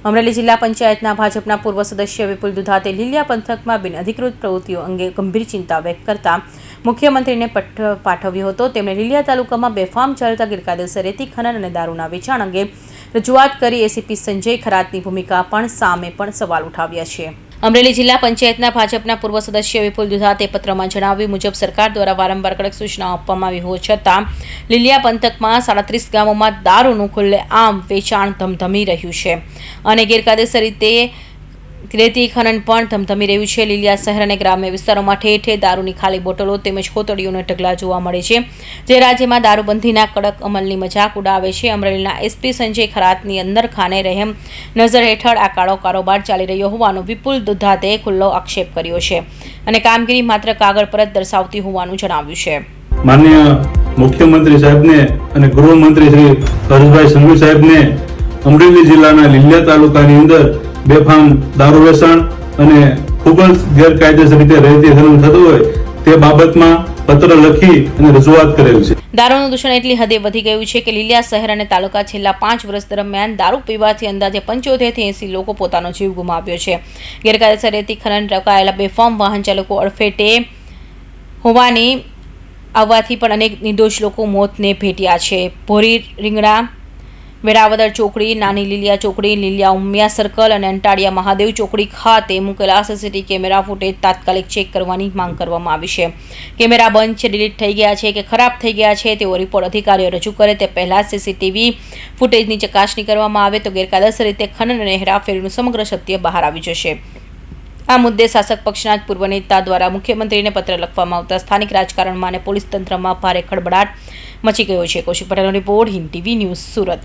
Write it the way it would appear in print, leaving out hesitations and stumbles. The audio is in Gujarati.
અમરેલી જિલ્લા પંચાયતના ભાજપના પૂર્વ સદસ્ય વિપુલ દુધાતે લીલિયા પંથકમાં બિનઅધિકૃત પ્રવૃત્તિઓ અંગે ગંભીર ચિંતા વ્યક્ત કરતા મુખ્યમંત્રીને પત્ર પાઠવ્યો હતો। તેમણે લીલિયા તાલુકામાં બેફામ ચાલતા ગેરકાયદેસર રેતી ખનન અને દારૂના વેચાણ અંગે રજૂઆત કરી એસીપી સંજય ખરાતની ભૂમિકા પણ સામે પણ સવાલ ઉઠાવ્યા છે। અમરેલી જિલ્લા પંચાયતના ભાજપના પૂર્વ સદસ્ય વિપુલ દુધાતે પત્રમાં જણાવ્યું મુજબ સરકાર દ્વારા વારંવાર કડક સૂચનાઓ આપવામાં આવી હોવા છતાં લીલિયા પંથકમાં 37 ગામોમાં દારૂનું ખુલ્લેઆમ વેચાણ ધમધમી રહ્યું છે અને ગેરકાયદેસર રીતે રેતી ખનન પણ ધમધમી રહ્યું છે। લીલિયા શહેર અને ગ્રામ્ય વિસ્તારોમાં ઠેર ઠેર દારૂની ખાલી બોટલો તેમજ કોતડીઓના ઢગલા જોવા મળે છે, જે રાજ્યમાં દારૂબંધીના કડક અમલની મજાક ઉડાવે છે। અમરેલીના એસપી સંજય ખરાતની અંદર ખાને રહેમ નજર હેઠળ આ કાળો કારોબાર ચાલી રહ્યો હોવાનો વિપુલ દુધાતે ખુલ્લો આક્ષેપ કર્યો છે અને કામગીરી માત્ર કાગળ પર જ દર્શાવતી હોવાનું જણાવ્યું છે। માનનીય મુખ્યમંત્રી સાહેબને અને ગૃહમંત્રી શ્રી હર્ષભાઈ સંઘવી સાહેબને અમરેલી જિલ્લાના લીલિયા તાલુકાની અંદર બેફામ દારૂ વેચાણ અને ખૂબ જ ગેરકાયદેસર રીતે રેતી ખનન થતું હોય તે બાબતમાં પત્ર લખી અને રજૂઆત કરેલ છે। દારૂનું દૂષણ એટલી હદે વધી ગયું છે કે લીલિયા શહેર અને તાલુકા છેલ્લા 5 વર્ષ દરમિયાન દારૂ પીવાથી અંદાજે 75 થી 80 લોકો પોતાનો જીવ ગુમાવ્યો છે। ગેરકાયદેસર રેતી ખનન રોકાયેલા બેફામ વાહન ચાલકો અડફેટે હોવાની આવવાથી પણ અનેક નિર્દોષ લોકો મોતને ભેટ્યા છે। ભોરી રીંગણા વેરાવદર ચોકડી, નાની લીલિયા ચોકડી, લીલિયા ઉમિયા સર્કલ અને અંટાળિયા મહાદેવ ચોકડી ખાતે મૂકેલા સીસીટીવી કેમેરા ફૂટેજ તાત્કાલિક ચેક કરવાની માંગ કરવામાં આવી છે। કેમેરા બંધ છે, ડિલીટ થઈ ગયા છે કે ખરાબ થઈ ગયા છે તેવો રિપોર્ટ અધિકારીઓ રજૂ કરે તે પહેલા સીસીટીવી ફૂટેજની ચકાસણી કરવામાં આવે તો ગેરકાયદેસર રીતે ખનન અને હેરાફેરીનું સમગ્ર સત્ય બહાર આવી જશે। આ મુદ્દે શાસક પક્ષના જ પૂર્વ નેતા દ્વારા મુખ્યમંત્રીને પત્ર લખવામાં આવતા સ્થાનિક રાજકારણમાં અને પોલીસ તંત્રમાં ભારે ખળભળાટ મચી ગયો છે। કૌશિક પટેલનો report, Hind TV news, Surat.